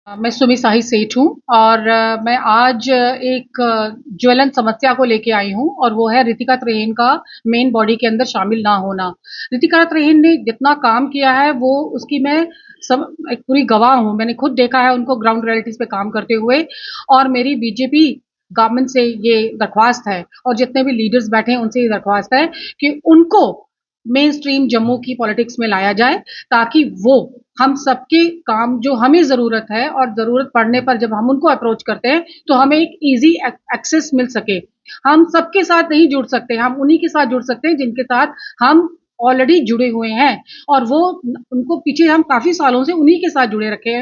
मैं सुमी साही सेठ हूँ और मैं आज एक ज्वलंत समस्या को लेके आई हूँ और वो है रितिका त्रेहन का मेन बॉडी के अंदर शामिल ना होना। रितिका त्रेहन ने जितना काम किया है वो उसकी मैं सब एक पूरी गवाह हूँ। मैंने खुद देखा है उनको ग्राउंड रियलिटीज पे काम करते हुए और मेरी बीजेपी गवर्नमेंट से ये दरख्वास्त है और जितने भी लीडर्स बैठे हैं उनसे ये दरख्वास्त है कि उनको मेन स्ट्रीम जम्मू की पॉलिटिक्स में लाया जाए ताकि वो हम सबके काम जो हमें ज़रूरत है और ज़रूरत पड़ने पर जब हम उनको अप्रोच करते हैं तो हमें एक ईज़ी एक्सेस मिल सके। हम सबके साथ नहीं जुड़ सकते, हम उन्हीं के साथ जुड़ सकते हैं जिनके साथ हम ऑलरेडी जुड़े हुए हैं और वो उनको पीछे हम काफ़ी सालों से उन्हीं के साथ जुड़े रखे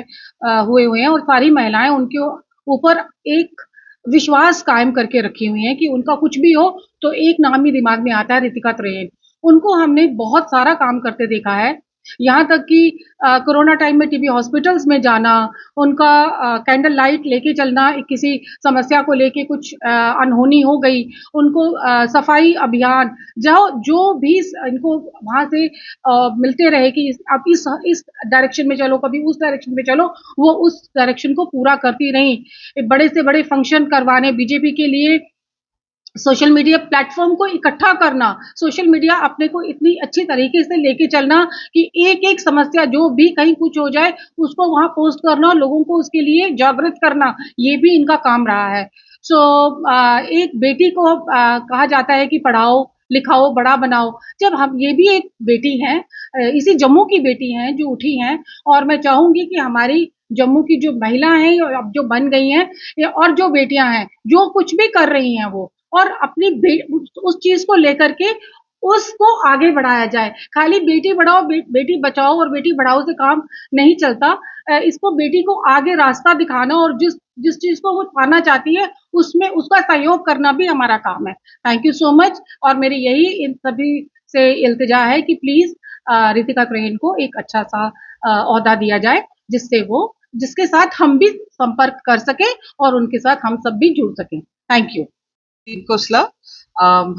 हुए हैं और सारी महिलाएं उनके ऊपर एक विश्वास कायम करके रखी हुई हैं कि उनका कुछ भी हो तो एक नाम ही दिमाग में आता है, रितिका त्रेन। उनको हमने बहुत सारा काम करते देखा है। यहाँ तक कि कोरोना टाइम में टीबी हॉस्पिटल्स में जाना, उनका कैंडल लाइट लेके चलना, किसी समस्या को लेके कुछ अनहोनी हो गई, उनको सफाई अभियान जो जो भी इनको वहाँ से मिलते रहे कि आप इस डायरेक्शन में चलो, कभी उस डायरेक्शन में चलो, वो उस डायरेक्शन को पूरा करती रहीं। बड़े से बड़े फंक्शन करवाने बीजेपी के लिए सोशल मीडिया प्लेटफॉर्म को इकट्ठा करना, सोशल मीडिया अपने को इतनी अच्छी तरीके से लेके चलना कि एक-एक समस्या जो भी कहीं कुछ हो जाए, उसको वहाँ पोस्ट करना और लोगों को उसके लिए जागृत करना, ये भी इनका काम रहा है। सो एक बेटी को कहा जाता है कि पढ़ाओ, लिखाओ, बड़ा बनाओ। जब हम ये भी एक बेटी हैं, इसी जम्मू की बेटी हैं जो उठी हैं और मैं चाहूँगी कि हमारी जम्मू की जो महिला हैं, अब जो बन गई हैं और जो बेटियाँ हैं, जो कुछ भी कर रही हैं वो और अपनी उस चीज को लेकर के उसको आगे बढ़ाया जाए। खाली बेटी बढ़ाओ बेटी बचाओ और बेटी बढ़ाओ से काम नहीं चलता। इसको बेटी को आगे रास्ता दिखाना और जिस जिस चीज को वो पाना चाहती है उसमें उसका सहयोग करना भी हमारा काम है। थैंक यू सो मच और मेरी यही इन सभी से इल्तिजा है कि प्लीज रितिका त्रेहन को एक अच्छा सा ओहदा दिया जाए जिससे वो जिसके साथ हम भी संपर्क कर सके और उनके साथ हम सब भी जुड़ सकें। Thank you. कोसला।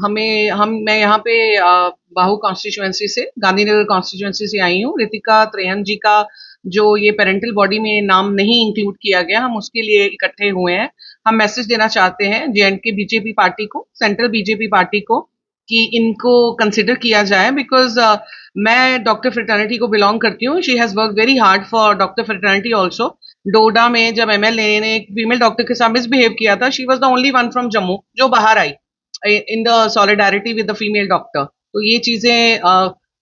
मैं यहाँ पे बाहू कॉन्स्टिट्यूएंसी से, गांधीनगर कॉन्स्टिट्यूएंसी से आई हूँ। रितिका त्रेहन जी का जो ये पेरेंटल बॉडी में नाम नहीं इंक्लूड किया गया, हम उसके लिए इकट्ठे हुए हैं। हम मैसेज देना चाहते हैं जेएंडके बीजेपी पार्टी को, सेंट्रल बीजेपी पार्टी को, कि इनको कंसिडर किया जाए। बिकॉज मैं डॉक्टर फ्रेटर्निटी को बिलोंग करती हूँ। She has work very hard for doctor fraternity also. Doda में जब एमएलए ने एक फीमेल डॉक्टर के साथ मिसबिहेव किया था, she was the only one from Jammu जो बाहर आई in the solidarity with the female doctor. तो ये चीजें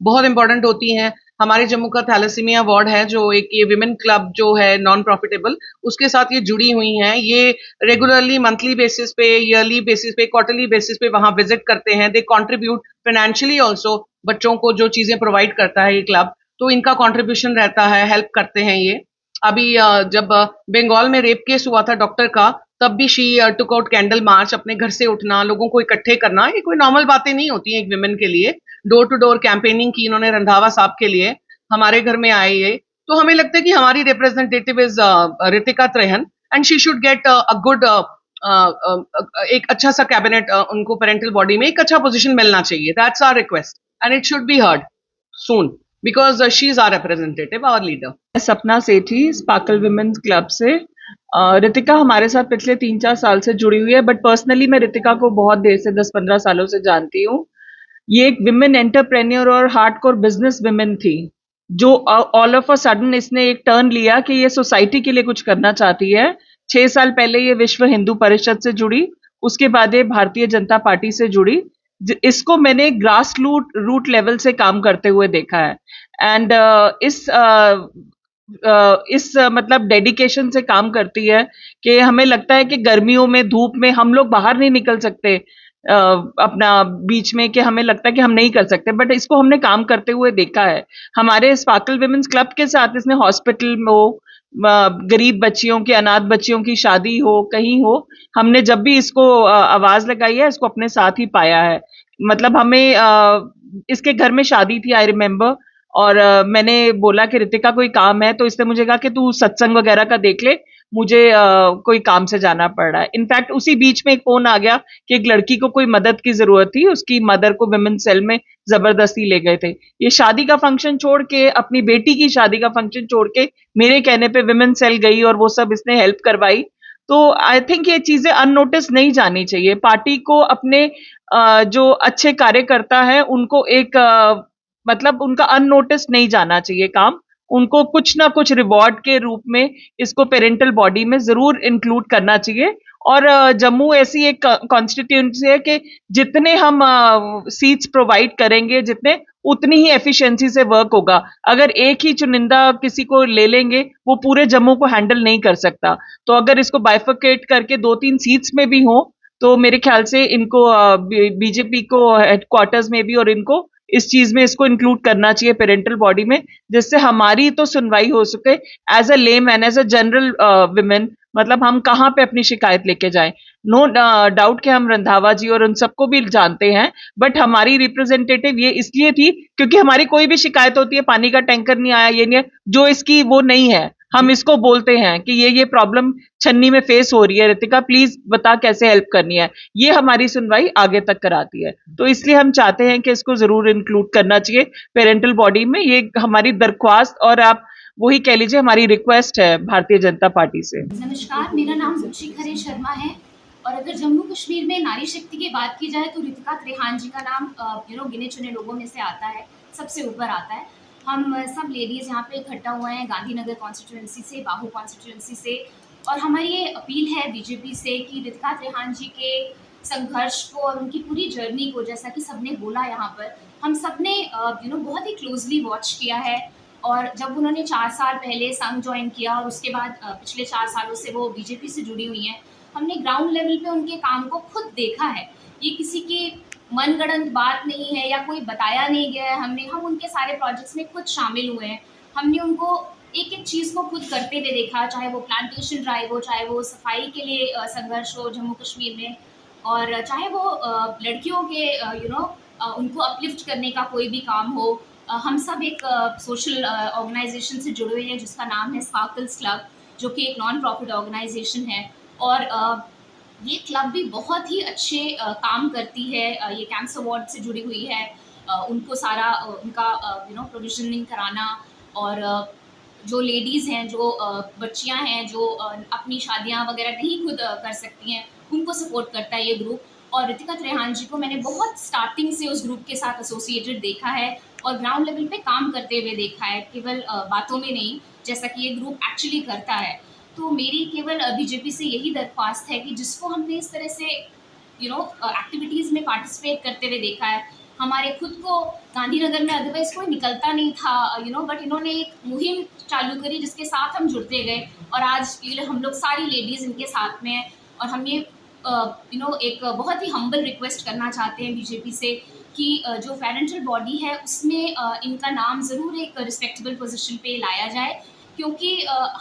बहुत इंपॉर्टेंट होती हैं। हमारे जम्मू का थैलेसीमिया वार्ड है, जो एक ये विमेन क्लब जो है नॉन प्रॉफिटेबल, उसके साथ ये जुड़ी हुई हैं। ये रेगुलरली मंथली बेसिस पे, ईयरली बेसिस पे, क्वार्टरली बेसिस पे वहां विजिट करते हैं। दे कॉन्ट्रीब्यूट फाइनेंशियली ऑल्सो, बच्चों को जो चीजें प्रोवाइड करता है ये क्लब, तो इनका कॉन्ट्रीब्यूशन रहता है, हेल्प करते हैं ये। अभी जब बंगाल में रेप केस हुआ था डॉक्टर का, तब भी she took out candle march. अपने घर से उठना, लोगों को इकट्ठे करना, ये कोई नॉर्मल बातें नहीं होती हैं एक विमेन के लिए। डोर टू डोर कैंपेनिंग की इन्होंने रंधावा साहब के लिए, हमारे घर में आए ये। तो हमें लगता है कि हमारी representative is Ritika Trehan and she should get a good एक अच्छा सा कैबिनेट, उनको पेरेंटल बॉडी में एक अच्छा पोजीशन मिलना चाहिए। That's our request and it should be heard soon because she is our representative, our leader. Sapna Sethi, sparkle women's club से। रितिका हमारे साथ पिछले 3-4 साल से जुड़ी हुई है, बट पर्सनली मैं रितिका को बहुत देर से 10-15 सालों से जानती हूँ। ये एक विमेन एंटरप्रेन्योर और हार्डकोर बिजनेस विमेन थी, जो ऑल ऑफ अ सडन इसने एक टर्न लिया कि ये सोसाइटी के लिए कुछ करना चाहती है। 6 साल पहले ये विश्व हिंदू परिषद से जुड़ी, उसके बाद ये भारतीय जनता पार्टी से जुड़ी। इसको मैंने ग्रास रूट लेवल से काम करते हुए देखा है एंड मतलब डेडिकेशन से काम करती है कि हमें लगता है कि गर्मियों में धूप में हम लोग बाहर नहीं निकल सकते अपना बीच में, कि हमें लगता है कि हम नहीं कर सकते, बट इसको हमने काम करते हुए देखा है। हमारे स्पार्कल विमेन्स क्लब के साथ इसने हॉस्पिटल में हो, गरीब बच्चियों की, अनाथ बच्चियों की शादी हो, कहीं हो, हमने जब भी इसको आवाज लगाई है, इसको अपने साथ ही पाया है। मतलब हमें इसके घर में शादी थी, आई रिमेम्बर, और मैंने बोला कि रितिका कोई काम है, तो इसने मुझे कहा कि तू सत्संग वगैरह का देख ले, मुझे कोई काम से जाना पड़ रहा है। इनफैक्ट उसी बीच में एक फोन आ गया कि एक लड़की को कोई मदद की जरूरत थी, उसकी मदर को विमेन सेल में जबरदस्ती ले गए थे। ये शादी का फंक्शन छोड़ के, अपनी बेटी की शादी का फंक्शन छोड़ के मेरे कहने पे विमेन सेल गई और वो सब इसने हेल्प करवाई। तो आई थिंक ये चीजें अननोटिस नहीं जानी चाहिए। पार्टी को अपने जो अच्छे कार्यकर्ता है उनको एक मतलब उनका अननोटिस नहीं जाना चाहिए काम। उनको कुछ ना कुछ रिवॉर्ड के रूप में इसको पेरेंटल बॉडी में जरूर इंक्लूड करना चाहिए। और जम्मू ऐसी एक कॉन्स्टिट्यूंसी है कि जितने हम सीट्स प्रोवाइड करेंगे, जितने उतनी ही एफिशिएंसी से वर्क होगा। अगर एक ही चुनिंदा किसी को ले लेंगे, वो पूरे जम्मू को हैंडल नहीं कर सकता। तो अगर इसको बाइफरकेट करके 2-3 सीट्स में भी हो, तो मेरे ख्याल से इनको बीजेपी को हेडक्वार्टर्स में भी और इनको इस चीज में इसको इंक्लूड करना चाहिए पेरेंटल बॉडी में, जिससे हमारी तो सुनवाई हो सके as a layman, as a general women. मतलब हम कहाँ पे अपनी शिकायत लेके जाएं। नो डाउट कि हम रंधावा जी और उन सबको भी जानते हैं, बट हमारी रिप्रेजेंटेटिव ये इसलिए थी क्योंकि हमारी कोई भी शिकायत होती है, पानी का टैंकर नहीं आया, ये नहीं है, जो इसकी वो नहीं है, हम इसको बोलते हैं कि ये प्रॉब्लम छन्नी में फेस हो रही है, रितिका प्लीज बता कैसे हेल्प करनी है, ये हमारी सुनवाई आगे तक कराती है। तो इसलिए हम चाहते हैं कि इसको जरूर इंक्लूड करना चाहिए पेरेंटल बॉडी में। ये हमारी दरख्वास्त और आप वही कह लीजिए हमारी रिक्वेस्ट है भारतीय जनता पार्टी से। नमस्कार, मेरा नाम रुचि खरे शर्मा है और अगर जम्मू कश्मीर में नारी शक्ति की बात की जाए तो रितिका त्रेहान जी का नाम गिने चुने लोगों में से आता है, सबसे ऊपर आता है। हम सब लेडीज़ यहाँ पे इकट्ठा हुए हैं गांधीनगर कॉन्स्टिट्यूंसी से, बाहू कॉन्स्टिट्यूंसी से, और हमारी ये अपील है बीजेपी से कि रितिका त्रेहान जी के संघर्ष को और उनकी पूरी जर्नी को, जैसा कि सबने बोला यहाँ पर, हम सब ने बहुत ही क्लोजली वॉच किया है। और जब उन्होंने 4 साल पहले संघ ज्वाइन किया और उसके बाद पिछले 4 सालों से वो बीजेपी से जुड़ी हुई हैं, हमने ग्राउंड लेवल पे उनके काम को खुद देखा है। ये किसी की मनगढ़ंत बात नहीं है या कोई बताया नहीं गया है, हम उनके सारे प्रोजेक्ट्स में खुद शामिल हुए हैं। हमने उनको एक एक चीज़ को खुद करते हुए देखा, चाहे वो प्लांटेशन ड्राइव हो, चाहे वो सफाई के लिए संघर्ष हो जम्मू कश्मीर में, और चाहे वो लड़कियों के उनको अपलिफ्ट करने का कोई भी काम हो। हम सब एक सोशल ऑर्गेनाइजेशन से जुड़े हुए हैं जिसका नाम है स्पार्कल्स क्लब, जो कि एक नॉन प्रॉफिट ऑर्गेनाइजेशन है। और ये क्लब भी बहुत ही अच्छे काम करती है। ये कैंसर वार्ड से जुड़ी हुई है। उनको सारा उनका प्रोविजनिंग कराना, और जो लेडीज़ हैं, जो बच्चियां हैं, जो अपनी शादियां वगैरह नहीं खुद कर सकती हैं, उनको सपोर्ट करता है ये ग्रुप। और रितिका त्रेहान जी को मैंने बहुत स्टार्टिंग से उस ग्रुप के साथ एसोसिएटेड देखा है और ग्राउंड लेवल पे काम करते हुए देखा है, केवल बातों में नहीं, जैसा कि ये ग्रुप एक्चुअली करता है। तो मेरी केवल बीजेपी से यही दरख्वास्त है कि जिसको हमने इस तरह से एक्टिविटीज़ में पार्टिसिपेट करते हुए देखा है, हमारे खुद को गांधीनगर में अदरवाइज कोई निकलता नहीं था, बट इन्होंने एक मुहिम चालू करी जिसके साथ हम जुड़ते गए, और आज हम लोग सारी लेडीज़ इनके साथ में हैं। और हम ये एक बहुत ही हम्बल रिक्वेस्ट करना चाहते हैं बीजेपी से कि जो पेरेंटल बॉडी है उसमें इनका नाम ज़रूर एक रिस्पेक्टेबल पोजीशन पे लाया जाए, क्योंकि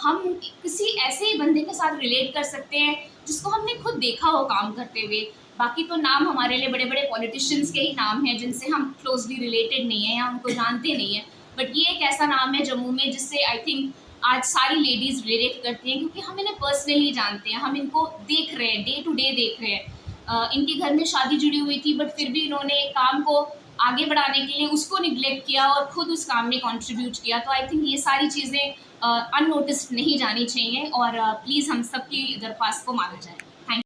हम किसी ऐसे ही बंदे के साथ रिलेट कर सकते हैं जिसको हमने खुद देखा हो काम करते हुए। बाकी तो नाम हमारे लिए बड़े बड़े पॉलिटिशियंस के ही नाम हैं जिनसे हम क्लोजली रिलेटेड नहीं हैं या उनको जानते नहीं हैं, बट ये एक ऐसा नाम है जम्मू में जिससे आई थिंक आज सारी लेडीज़ रिलेट करती हैं, क्योंकि हम इन्हें पर्सनली जानते हैं, हम इनको देख रहे हैं, डे टू डे देख रहे हैं। इनके घर में शादी जुड़ी हुई थी, बट फिर भी इन्होंने काम को आगे बढ़ाने के लिए उसको निगलेक्ट किया और खुद उस काम में कंट्रीब्यूट किया। तो आई थिंक ये सारी चीज़ें अननोटिस्ड नहीं जानी चाहिए, और प्लीज़ हम सब की दरख्वास्त को माना जाए।